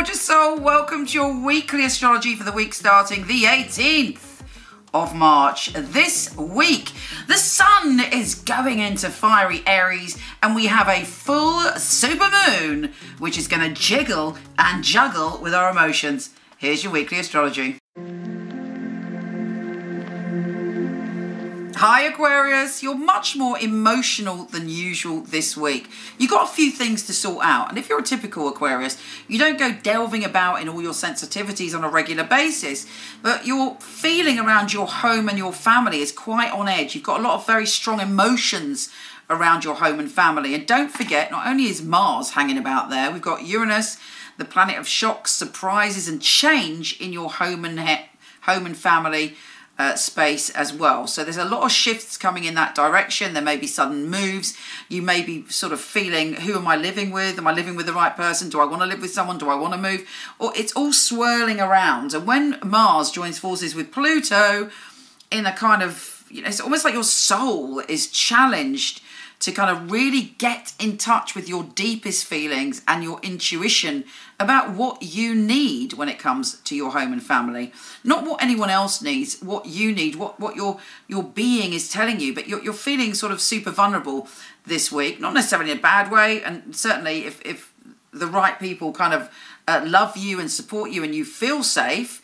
gorgeous soul, welcome to your weekly astrology for the week starting the 18th of March. This week, the sun is going into fiery Aries and we have a full supermoon, which is going to jiggle and juggle with our emotions. Here's your weekly astrology. Hi Aquarius, you're much more emotional than usual this week. You've got a few things to sort out, and if you're a typical Aquarius, you don't go delving about in all your sensitivities on a regular basis, but your feeling around your home and your family is quite on edge. You've got a lot of very strong emotions around your home and family, and don't forget, not only is Mars hanging about there, we've got Uranus, the planet of shocks, surprises and change in your home and family space as well. So there's a lot of shifts coming in that direction. There may be sudden moves. You may be sort of feeling, who am I living with? Am I living with the right person? Do I want to live with someone? Do I want to move? Or it's all swirling around. And when Mars joins forces with Pluto in a kind of, you know, it's almost like your soul is challenged to kind of really get in touch with your deepest feelings and your intuition about what you need when it comes to your home and family. Not what anyone else needs, what you need, what your being is telling you, but you're feeling sort of super vulnerable this week, not necessarily in a bad way, and certainly if the right people kind of love you and support you and you feel safe,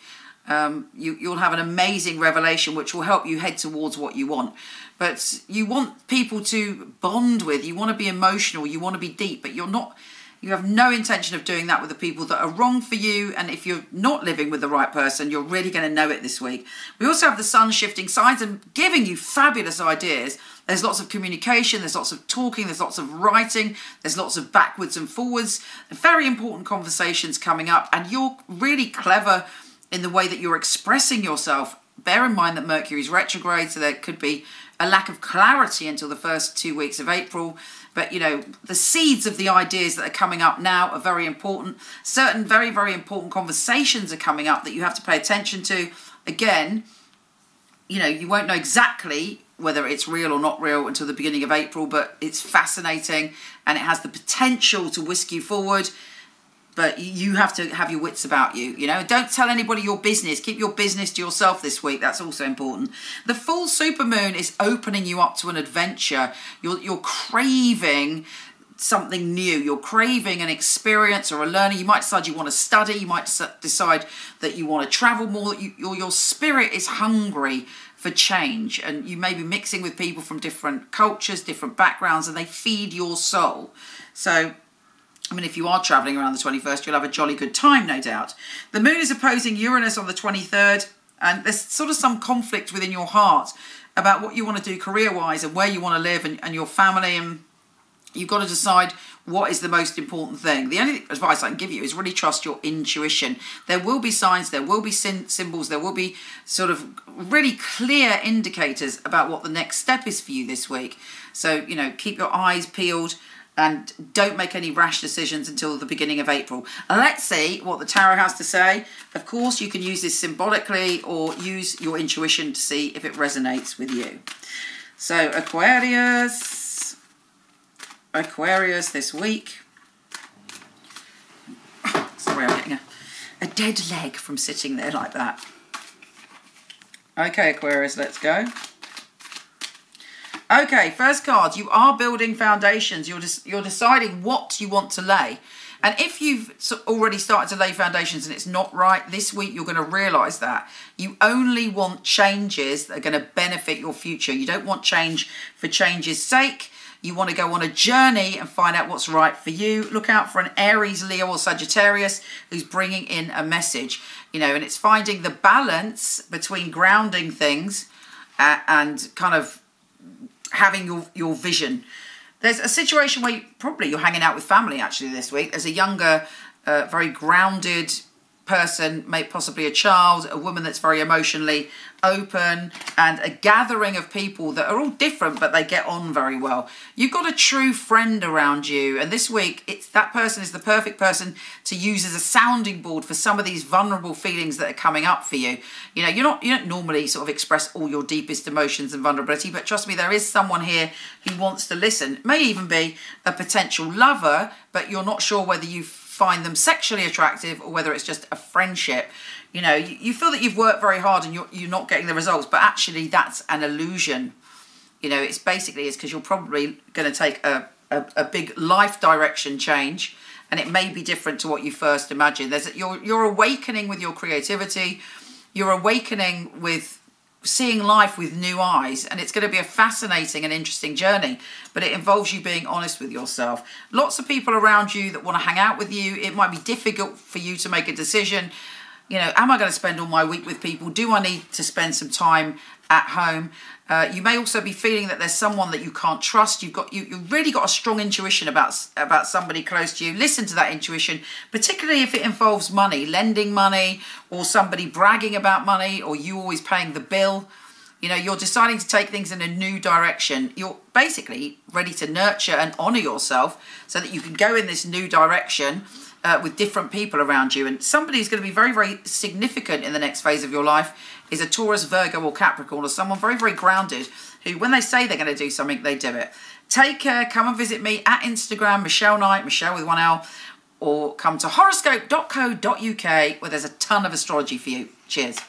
you'll have an amazing revelation which will help you head towards what you want. But you want people to bond with, you want to be emotional, you want to be deep, but you have no intention of doing that with the people that are wrong for you. And if you're not living with the right person, you're really going to know it this week. We also have the sun shifting signs and giving you fabulous ideas. There's lots of communication, there's lots of talking, there's lots of writing, there's lots of backwards and forwards, very important conversations coming up, and you're really clever in the way that you're expressing yourself. Bear in mind that Mercury is retrograde, so there could be a lack of clarity until the first 2 weeks of April. But, you know, the seeds of the ideas that are coming up now are very important. Certain very, very important conversations are coming up that you have to pay attention to. Again, you know, you won't know exactly whether it's real or not real until the beginning of April, but it's fascinating and it has the potential to whisk you forward. But you have to have your wits about you, you know. Don't tell anybody your business. Keep your business to yourself this week. That's also important. The full supermoon is opening you up to an adventure. You're craving something new. You're craving an experience or a learning. You might decide you want to study. You might decide that you want to travel more. Your spirit is hungry for change. And you may be mixing with people from different cultures, different backgrounds, and they feed your soul. So, I mean, if you are travelling around the 21st, you'll have a jolly good time, no doubt. The moon is opposing Uranus on the 23rd, and there's sort of some conflict within your heart about what you want to do career-wise and where you want to live and your family, and you've got to decide what is the most important thing. The only advice I can give you is really trust your intuition. There will be signs, there will be symbols, there will be sort of really clear indicators about what the next step is for you this week. So, you know, keep your eyes peeled and don't make any rash decisions until the beginning of April. Let's see what the tarot has to say. Of course, you can use this symbolically or use your intuition to see if it resonates with you. So Aquarius this week. Sorry, I'm getting a dead leg from sitting there like that. Okay, Aquarius, let's go. Okay, first card, you are building foundations. You're deciding what you want to lay. And if you've already started to lay foundations and it's not right, this week you're going to realise that. You only want changes that are going to benefit your future. You don't want change for change's sake. You want to go on a journey and find out what's right for you. Look out for an Aries, Leo or Sagittarius who's bringing in a message. You know, and it's finding the balance between grounding things and kind of having your vision. There's a situation where you're hanging out with family actually this week. There's a younger, very grounded person, possibly a child, a woman that's very emotionally open, and a gathering of people that are all different, but they get on very well. You've got a true friend around you, and this week, that person is the perfect person to use as a sounding board for some of these vulnerable feelings that are coming up for you. You know, you don't normally sort of express all your deepest emotions and vulnerability, but trust me, there is someone here who wants to listen. It may even be a potential lover, but you're not sure whether you find them sexually attractive or whether it's just a friendship. You know, you feel that you've worked very hard and you're not getting the results, but actually that's an illusion. You know, it's basically because you're probably going to take a big life direction change, and it may be different to what you first imagined. You're awakening with your creativity. You're awakening with seeing life with new eyes, and it's going to be a fascinating and interesting journey, but it involves you being honest with yourself. Lots of people around you that want to hang out with you. It might be difficult for you to make a decision. You know, am I going to spend all my week with people? Do I need to spend some time at home? You may also be feeling that there's someone that you can't trust. You've really got a strong intuition about somebody close to you. Listen to that intuition, particularly if it involves money, lending money, or somebody bragging about money, or you always paying the bill. You know, you're deciding to take things in a new direction. You're basically ready to nurture and honor yourself so that you can go in this new direction with different people around you. And somebody who's going to be very, very significant in the next phase of your life is a Taurus, Virgo or Capricorn, or someone very, very grounded who, when they say they're going to do something, they do it. Take care. Come and visit me at Instagram, Michele Knight, Michele with 1 L, or come to horoscope.co.uk where there's a ton of astrology for you. Cheers.